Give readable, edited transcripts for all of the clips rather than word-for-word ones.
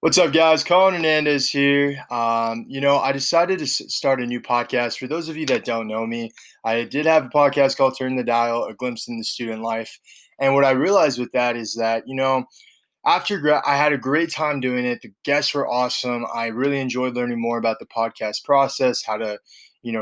What's up, guys? Collin Hernandez here. I decided to start a new podcast. For those of you that don't know me, I did have a podcast called Turn the Dial, A Glimpse into Student Life. And what I realized with that is that, I had a great time doing it. The guests were awesome. I really enjoyed learning more about the podcast process, how to,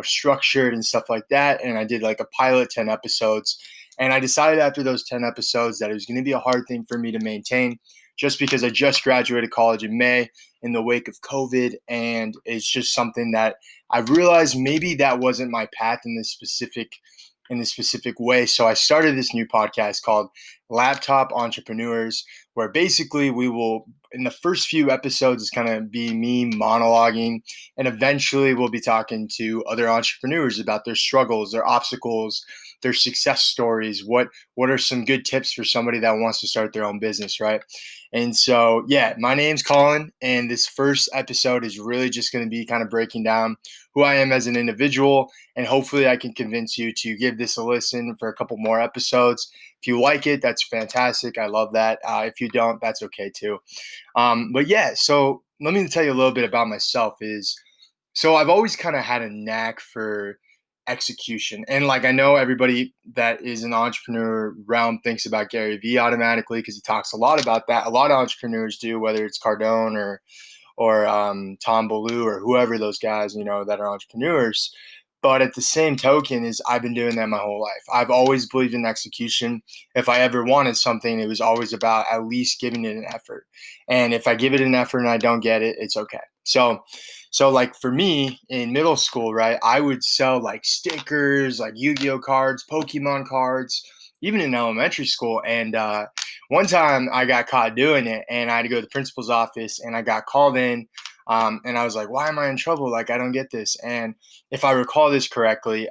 structure it and stuff like that. And I did like a pilot 10 episodes. And I decided after those 10 episodes that it was going to be a hard thing for me to maintain just because I just graduated college in May in the wake of COVID. And it's just something that I realized maybe that wasn't my path in this specific way. So I started this new podcast called Laptop Entrepreneurs, where basically we will, in the first few episodes, it's kind of be me monologuing, and eventually we'll be talking to other entrepreneurs about their struggles, their obstacles, their success stories. What are some good tips for somebody that wants to start their own business, right? And so, yeah, my name's Colin, and this first episode is really just going to be kind of breaking down who I am as an individual, and hopefully I can convince you to give this a listen for a couple more episodes. If you like it, that's fantastic. I love that. If you don't, that's okay too. But yeah, so let me tell you a little bit about myself. So I've always kind of had a knack for execution. And like I know everybody that is an entrepreneur realm thinks about Gary Vee automatically because he talks a lot about that. A lot of entrepreneurs do, whether it's Cardone or Tom Ballou or whoever those guys, that are entrepreneurs. But at the same token, is I've been doing that my whole life. I've always believed in execution. If I ever wanted something, it was always about at least giving it an effort. And if I give it an effort and I don't get it, it's okay. So like for me in middle school, right, I would sell like stickers, like Yu-Gi-Oh cards, Pokemon cards, even in elementary school. And one time I got caught doing it, and I had to go to the principal's office, and I got called in. And I was like, why am I in trouble? Like, I don't get this. And if I recall this correctly,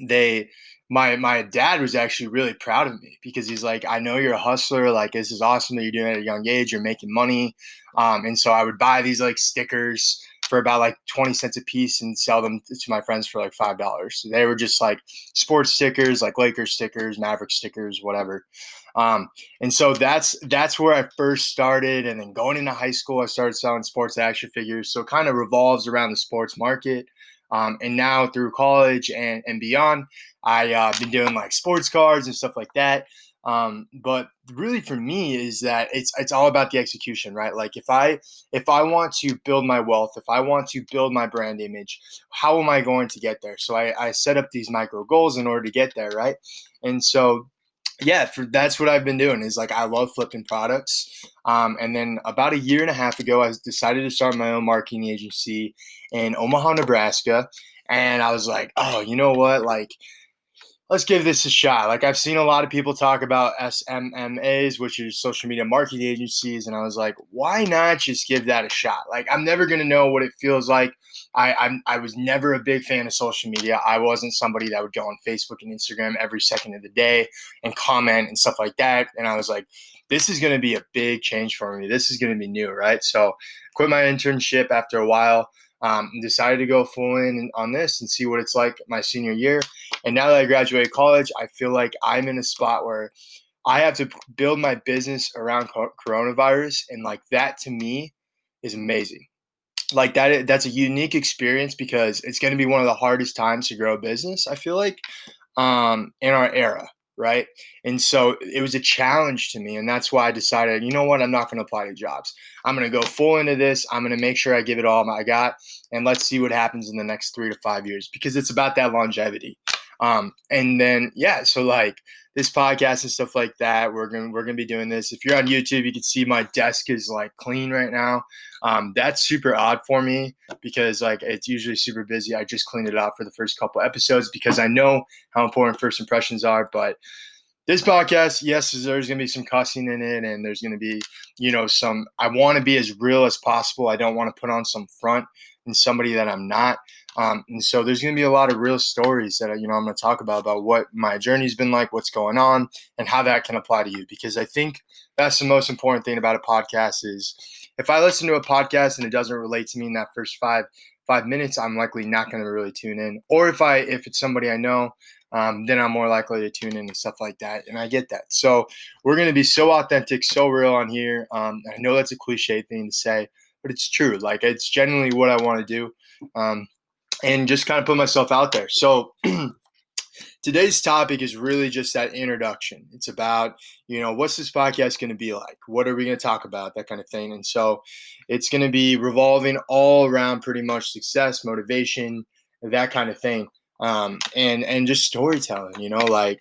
they my dad was actually really proud of me because he's like, I know you're a hustler. Like, this is awesome that you're doing it at a young age. You're making money. And so I would buy these like stickers for about like 20 cents a piece and sell them to my friends for like $5. So they were just like sports stickers, like Lakers stickers, Maverick stickers, whatever. Um, and so that's where I first started. And then going into high school, I started selling sports action figures. So it kind of revolves around the sports market. And now through college and beyond, I've been doing like sports cards and stuff like that. But really for me is that it's all about the execution, right? Like if I want to build my wealth, if I want to build my brand image, how am I going to get there? So I set up these micro goals in order to get there, right? And so yeah, that's what I've been doing is like I love flipping products. And then about a year and a half ago, I decided to start my own marketing agency in Omaha, Nebraska. And I was like, oh, you know what? Like, let's give this a shot. Like I've seen a lot of people talk about SMMAs, which is social media marketing agencies, and I was like, why not just give that a shot? Like I'm never gonna know what it feels like. I was never a big fan of social media. I wasn't somebody that would go on Facebook and Instagram every second of the day and comment and stuff like that. And I was like, this is gonna be a big change for me. This is gonna be new, right? So quit my internship after a while. Decided to go full in on this and see what it's like my senior year. And now that I graduated college, I feel like I'm in a spot where I have to build my business around coronavirus. And like that to me is amazing. Like that's a unique experience because it's going to be one of the hardest times to grow a business, I feel like, in our era, right? And so it was a challenge to me, and that's why I decided, you know what, I'm not going to apply to jobs. I'm going to go full into this. I'm going to make sure I give it all I got, and let's see what happens in the next 3 to 5 years because it's about that longevity. And then yeah, so like this podcast and stuff like that, we're gonna be doing this. If you're on YouTube, you can see my desk is like clean right now. That's super odd for me because like it's usually super busy. I just cleaned it out for the first couple episodes because I know how important first impressions are. But this podcast, yes, there's going to be some cussing in it, and there's going to be, some. I want to be as real as possible. I don't want to put on some front and somebody that I'm not. And so there's going to be a lot of real stories that I'm going to talk about what my journey's been like, what's going on, and how that can apply to you. Because I think that's the most important thing about a podcast is if I listen to a podcast and it doesn't relate to me in that first five minutes, I'm likely not going to really tune in. Or if it's somebody I know then I'm more likely to tune in and stuff like that. And I get that. So we're going to be so authentic, so real on here. I know that's a cliche thing to say, but it's true. Like, it's genuinely what I want to do, and just kind of put myself out there. So today's topic is really just that introduction. It's about, what's this podcast going to be like? What are we going to talk about? That kind of thing. And so it's going to be revolving all around pretty much success, motivation, that kind of thing. And just storytelling, like,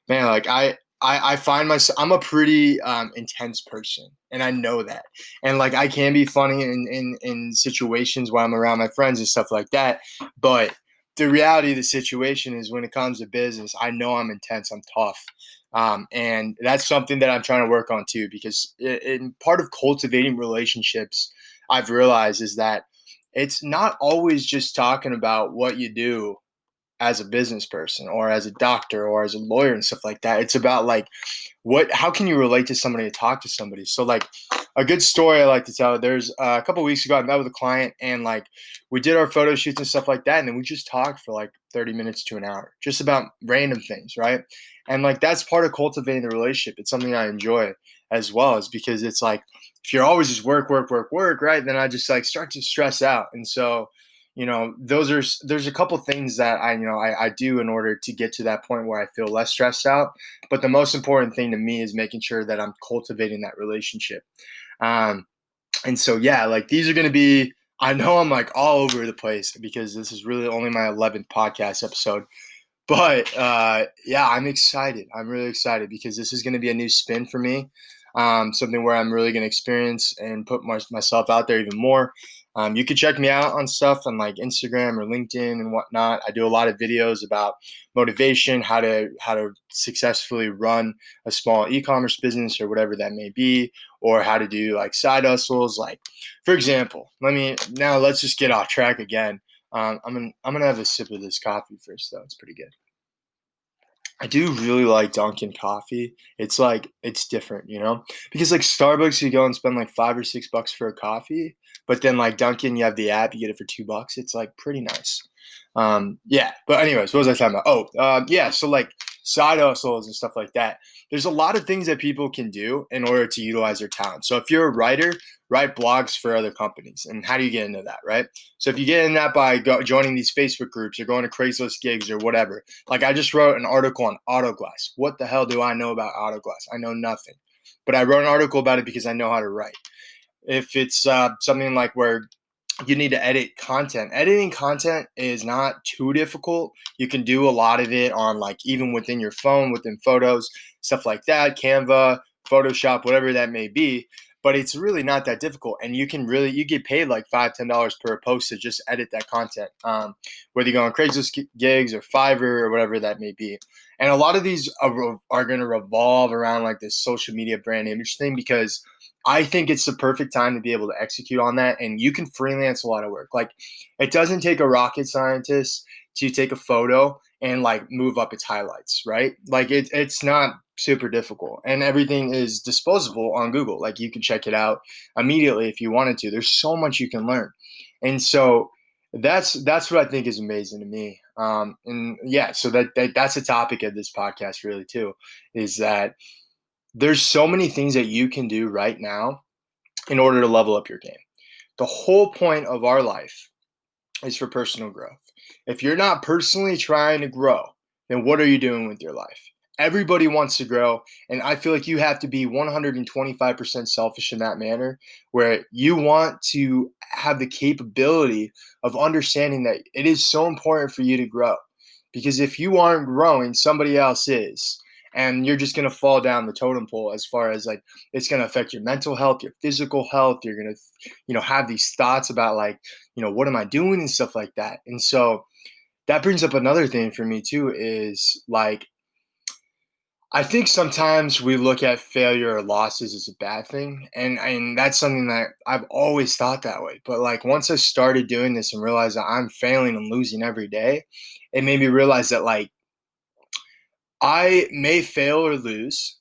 man, like I find myself, I'm a pretty intense person, and I know that. And like, I can be funny in situations while I'm around my friends and stuff like that. But the reality of the situation is, when it comes to business, I know I'm intense, I'm tough. And that's something that I'm trying to work on too, because in part of cultivating relationships, I've realized is that it's not always just talking about what you do as a business person or as a doctor or as a lawyer and stuff like that. It's about like, how can you relate to somebody and talk to somebody? So like, a good story I like to tell, there's a couple of weeks ago, I met with a client, and like, we did our photo shoots and stuff like that. And then we just talked for like 30 minutes to an hour, just about random things. Right. And like, that's part of cultivating the relationship. It's something I enjoy as well, is because it's like, if you're always just work, work, work, work, right, then I just like start to stress out. And so, there's a couple things that I do in order to get to that point where I feel less stressed out. But the most important thing to me is making sure that I'm cultivating that relationship. Um, and so, yeah, like, these are going to be, I know I'm like all over the place because this is really only my 11th podcast episode. But yeah, I'm excited. I'm really excited because this is going to be a new spin for me. Something where I'm really going to experience and put myself out there even more. You can check me out on stuff on like Instagram or LinkedIn and whatnot. I do a lot of videos about motivation, how to successfully run a small e-commerce business or whatever that may be, or how to do like side hustles. Like, for example, let's just get off track again. I'm gonna have a sip of this coffee first, though. It's pretty good. I do really like Dunkin' coffee. It's like, it's different, because like Starbucks, you go and spend like $5 or $6 for a coffee, but then like Dunkin', you have the app, you get it for $2. It's like pretty nice. Yeah. But anyways, what was I talking about? Yeah. So like, side hustles and stuff like that. There's a lot of things that people can do in order to utilize their talent. So if you're a writer, write blogs for other companies. And how do you get into that, right? So if you get in that by joining these Facebook groups or going to Craigslist gigs or whatever. Like, I just wrote an article on auto glass. What the hell do I know about auto glass? I know nothing. But I wrote an article about it because I know how to write. If it's something like where you need to edit content, editing content is not too difficult. You can do a lot of it on like, even within your phone, within photos, stuff like that, Canva, Photoshop, whatever that may be. But it's really not that difficult, and you get paid like $5-10 per post to just edit that content, whether you go on Craigslist gigs or Fiverr or whatever that may be. And a lot of these are going to revolve around like this social media brand image thing, because I think it's the perfect time to be able to execute on that. And you can freelance a lot of work. Like, it doesn't take a rocket scientist to take a photo and like move up its highlights, right? Like, it's not super difficult, and everything is disposable on Google. Like, you can check it out immediately if you wanted to. There's so much you can learn. And so that's what I think is amazing to me. And yeah, so that's the topic of this podcast really too, is that there's so many things that you can do right now in order to level up your game. The whole point of our life is for personal growth. If you're not personally trying to grow, then what are you doing with your life? Everybody wants to grow, and I feel like you have to be 125% selfish in that manner, where you want to have the capability of understanding that it is so important for you to grow. Because if you aren't growing, somebody else is. And you're just going to fall down the totem pole, as far as like, it's going to affect your mental health, your physical health. You're going to, have these thoughts about like, what am I doing and stuff like that. And so that brings up another thing for me too, is like, I think sometimes we look at failure or losses as a bad thing. And that's something that I've always thought that way. But like, once I started doing this and realized that I'm failing and losing every day, it made me realize that like, I may fail or lose,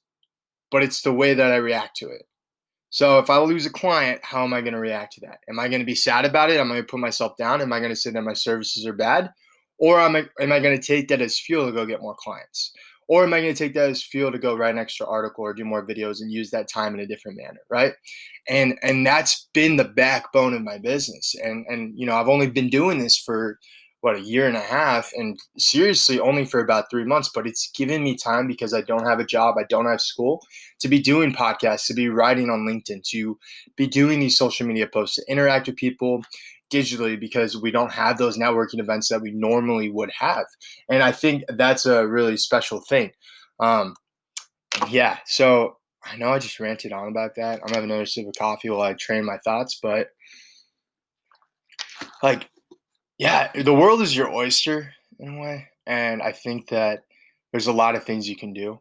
but it's the way that I react to it. So if I lose a client, how am I going to react to that? Am I going to be sad about it? Am I going to put myself down? Am I going to say that my services are bad? Or am I going to take that as fuel to go get more clients? Or am I going to take that as fuel to go write an extra article or do more videos and use that time in a different manner, right? And that's been the backbone of my business. And I've only been doing this for what, a year and a half, and seriously only for about 3 months, but it's given me time because I don't have a job, I don't have school, to be doing podcasts, to be writing on LinkedIn, to be doing these social media posts, to interact with people digitally, because we don't have those networking events that we normally would have. And I think that's a really special thing. Um, yeah. So I know I just ranted on about that. I'm having another sip of coffee while I train my thoughts, but like, yeah, the world is your oyster in a way. And I think that there's a lot of things you can do.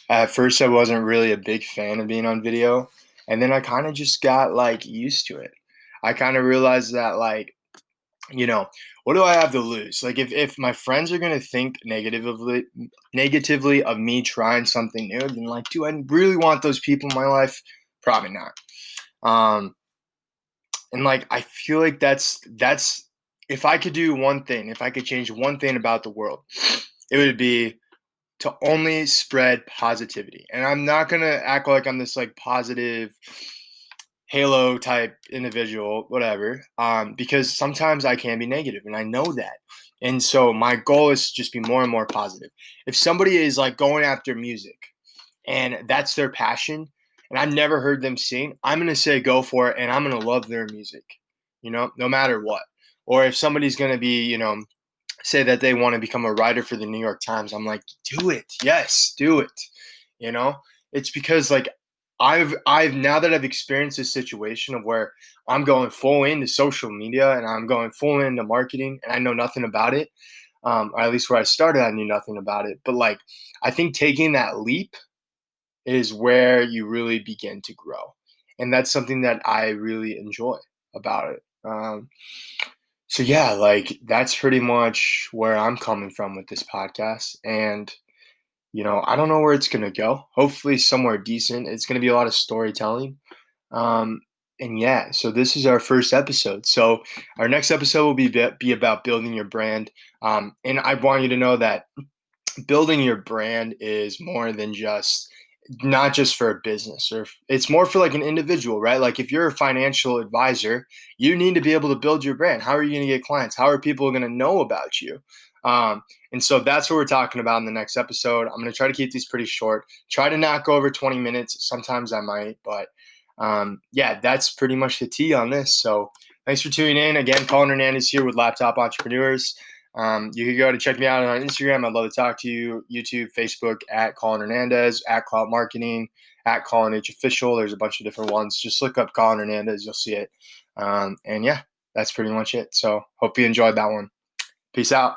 At first, I wasn't really a big fan of being on video. And then I kind of just got like used to it. I kind of realized that, like, you know, what do I have to lose? Like, if my friends are gonna think negatively of me trying something new, then, like, do I really want those people in my life? Probably not. Um, and like, I feel like that's if I could do one thing, if I could change one thing about the world, it would be to only spread positivity. And I'm not gonna act like I'm this like positive halo type individual, whatever, because sometimes I can be negative and I know that. And so my goal is to just be more and more positive. If somebody is like going after music and that's their passion, and I've never heard them sing, I'm going to say go for it and I'm going to love their music, no matter what. Or if somebody's going to be, say that they want to become a writer for the New York Times, I'm like, do it. Yes, do it. You know, it's because like I've now that I've experienced this situation of where I'm going full into social media and I'm going full into marketing and I know nothing about it. Or at least where I started, I knew nothing about it. But like, I think taking that leap is where you really begin to grow. And that's something that I really enjoy about it. So yeah, like that's pretty much where I'm coming from with this podcast. And I don't know where it's gonna go. Hopefully somewhere decent. It's gonna be a lot of storytelling. Um, and yeah, so this is our first episode. So our next episode will be about building your brand. And I want you to know that building your brand is more than just not just for a business, or it's more for like an individual, right? Like if you're a financial advisor, you need to be able to build your brand. How are you going to get clients? How are people going to know about you? And so that's what we're talking about in the next episode. I'm going to try to keep these pretty short, try to not go over 20 minutes. Sometimes I might, but yeah, that's pretty much the tea on this. So thanks for tuning in. Again, Collin Hernandez here with Laptop Entrepreneurs. You can go to check me out on Instagram. I'd love to talk to you. YouTube, Facebook, at Collin Hernandez, at Cloud Marketing, at Collin H Official. There's a bunch of different ones. Just look up Collin Hernandez. You'll see it. And yeah, that's pretty much it. So hope you enjoyed that one. Peace out.